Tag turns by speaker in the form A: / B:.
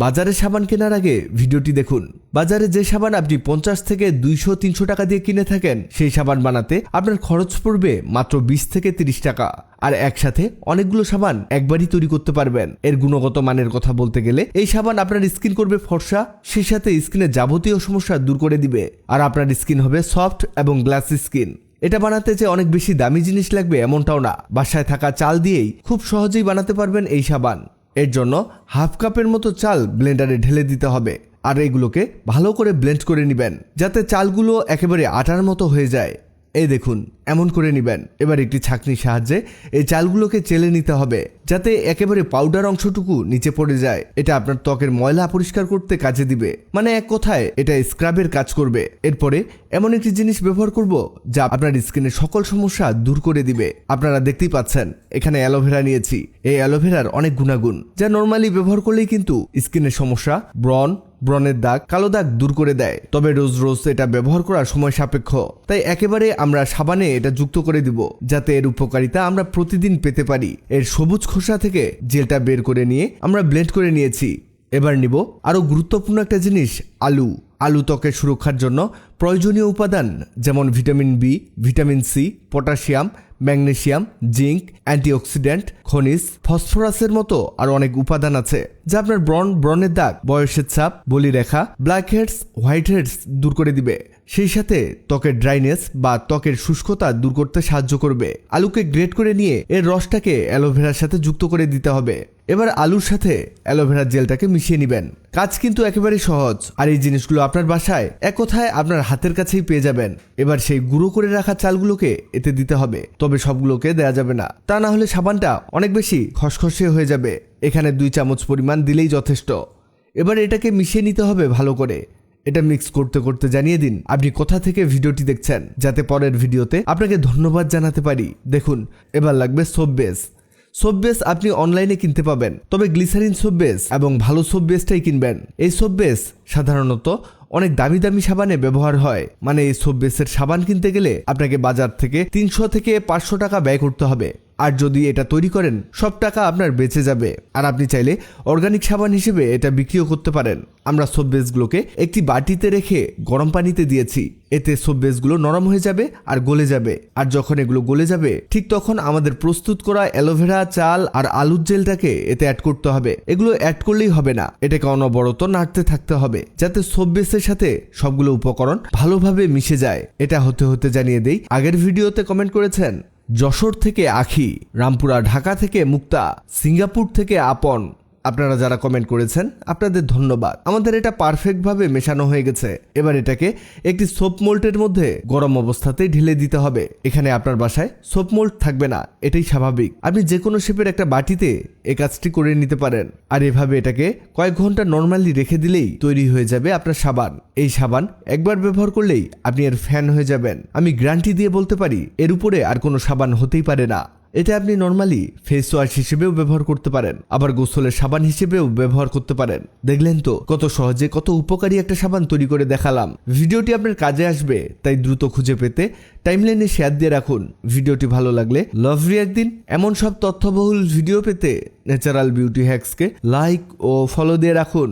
A: বাজারে সাবান কেনার আগে ভিডিওটি দেখুন। বাজারে যে সাবান আপনি 50 থেকে 200-300 টাকা দিয়ে কিনে থাকেন, সেই সাবান বানাতে আপনার খরচ পড়বে মাত্র 20 থেকে 30 টাকা। আর একসাথে অনেকগুলো সাবান একবারই তৈরি করতে পারবেন। এর গুণগত মানের কথা বলতে গেলে এই সাবান আপনার স্কিন করবে ফর্সা, সেই সাথে স্কিনের যাবতীয় সমস্যা দূর করে দিবে। আর আপনার স্কিন হবে সফট এবং গ্লাসি স্কিন। এটা বানাতে যে অনেক বেশি দামি জিনিস লাগবে এমনটাও না, বাসায় থাকা চাল দিয়েই খুব সহজেই বানাতে পারবেন এই সাবান। এর জন্য হাফ কাপের মতো চাল ব্লেন্ডারে ঢেলে দিতে হবে, আর এগুলোকে ভালো করে ব্লেন্ড করে নেবেন যাতে চালগুলো একেবারে আটার মতো হয়ে যায়। এই দেখুন, এমন করে নেবেন। এবার একটি ছাঁকনির সাহায্যে এই চালগুলোকে চেলে নিতে হবে যাতে একেবারে পাউডার অংশটুকু নিচে পড়ে যায়। এটা আপনার ত্বকের ময়লা পরিষ্কার করতে কাজে দিবে, মানে এক কথায় এটা স্ক্রাবের কাজ করবে। এরপরে এমন একটি জিনিস ব্যবহার করব যা আপনার স্কিনের সকল সমস্যা দূর করে দিবে। আপনারা দেখতেই পাচ্ছেন এখানে অ্যালোভেরা নিয়েছি। এই অ্যালোভেরার অনেক গুণাগুণ যা নর্মালি ব্যবহার করলেই কিন্তু স্কিনের সমস্যা, ব্রণের দাগ, কালো দাগ দূর করে দেয়। তবে রোজ রোজ এটা ব্যবহার করা সময় সাপেক্ষ, তাই একেবারে আমরা সাবানে এটা যুক্ত করে দিব যাতে এর উপকারিতা আমরা প্রতিদিন পেতে পারি। এর সবুজ খোসা থেকে জেলটা বের করে নিয়ে আমরা ব্লেন্ড করে নিয়েছি। এবার নিব আরো গুরুত্বপূর্ণ একটা জিনিস, আলু ত্বকের সুরক্ষার জন্য প্রয়োজনীয় উপাদান যেমন vitamin B, vitamin C, potassium, magnesium, zinc, antioxidant, খনিজ, ফসফরাসের মতো আরো অনেক উপাদান আছে যা আপনার ব্রণের দাগ, বয়সের ছাপ, বলিরেখা, ব্ল্যাক হেডস, হোয়াইট হেডস দূর করে দিবে। সেই সাথে ত্বকের ড্রাইনেস বা ত্বকের শুষ্কতা দূর করতে সাহায্য করবে। আলুকে গ্রেট করে নিয়ে এর রসটাকে অ্যালোভেরার সাথে যুক্ত করে দিতে হবে। এবার আলুর সাথে অ্যালোভেরার জেলটাকে মিশিয়ে নেবেন। কাজ কিন্তু একেবারে সহজ, আর এই জিনিসগুলো আপনার বাসায় এক কথায় আপনার হাতের কাছেই পেয়ে যাবেন। এবার সেই গুঁড়ো করে রাখা চালগুলোকে এতে দিতে হবে, তবে সবগুলোকে দেয়া যাবে না, তা না হলে সাবানটা অনেক বেশি খসখসে হয়ে যাবে। এখানে 2 চামচ পরিমাণ দিলেই যথেষ্ট। এবার এটাকে মিশিয়ে নিতে হবে ভালো করে। এটা মিক্স করতে করতে জানিয়ে দিন আপনি কোথা থেকে ভিডিওটি দেখছেন, যাতে পরের ভিডিওতে আপনাকে ধন্যবাদ জানাতে পারি। দেখুন, এবার লাগবে সোপ বেস আপনি অনলাইনে কিনতে পাবেন, তবে গ্লিসারিন সোপ বেস এবং ভালো সোপ বেসটাই কিনবেন। এই সোপ বেস সাধারণত অনেক দামি দামি সাবানে ব্যবহার হয়, মানে এই সোপ বেসের সাবান কিনতে গেলে আপনাকে বাজার থেকে 300 থেকে 500 টাকা ব্যয় করতে হবে। আর যদি এটা তৈরি করেন সব টাকা আপনার বেঁচে যাবে। আর আপনি চাইলে অর্গানিক সাবান হিসেবে এটা বিক্রিও করতে পারেন। আমরা সোপ বেসগুলোকে একটি বাটিতে রেখে গরম পানিতে দিয়েছি, এতে সোপ বেসগুলো নরম হয়ে যাবে আর গলে যাবে। আর যখন এগুলো গলে যাবে ঠিক তখন আমাদের প্রস্তুত করা অ্যালোভেরা, চাল আর আলুর জেলটাকে এতে অ্যাড করতে হবে। এগুলো অ্যাড করলেই হবে না, এটাকে অনবরত নাড়তে থাকতে হবে যাতে সোপ বেসের সাথে সবগুলো উপকরণ ভালোভাবে মিশে যায়। এটা হতে হতে জানিয়ে দেই, আগের ভিডিওতে কমেন্ট করেছেন যশোর থেকে আখি, রামপুরা ঢাকা থেকে মুক্তা, সিঙ্গাপুর থেকে আপন। আপনারা যারা কমেন্ট করেছেন আপনাদের ধন্যবাদ। আমাদের এটা পারফেক্টভাবে মেশানো হয়ে গেছে। এবার এটাকে একটি সোপ মোল্ডের মধ্যে গরম অবস্থাতেই ঢেলে দিতে হবে। এখানে আপনার বাসায় সোপ মোল্ড থাকবে না, এটাই স্বাভাবিক। আপনি যে কোনো শেপের একটা বাটিতে এই কাজটি করে নিতে পারেন। আর এভাবে এটাকে কয়েক ঘন্টা নর্মালি রেখে দিলেই তৈরি হয়ে যাবে আপনার সাবান। এই সাবান একবার ব্যবহার করলেই আপনি এর ফ্যান হয়ে যাবেন। আমি গ্যারান্টি দিয়ে বলতে পারি এর উপরে আর কোনো সাবান হতেই পারে না। এটা আপনি নর্মালি ফেস ওয়াশ হিসেবেও ব্যবহার করতে পারেন, আবার গোসলের সাবান হিসেবেও ব্যবহার করতে পারেন। দেখলেন তো কত সহজে কত উপকারী একটা সাবান তৈরি করে দেখালাম। ভিডিওটি আপনার কাজে আসবে, তাই দ্রুত খুঁজে পেতে টাইমলাইনে শেয়ার দিয়ে রাখুন। ভিডিওটি ভালো লাগলে লাভ রিঅ্যাক্ট দিন। এমন সব তথ্যবহুল ভিডিও পেতে ন্যাচারাল বিউটি হ্যাক্সকে লাইক ও ফলো দিয়ে রাখুন।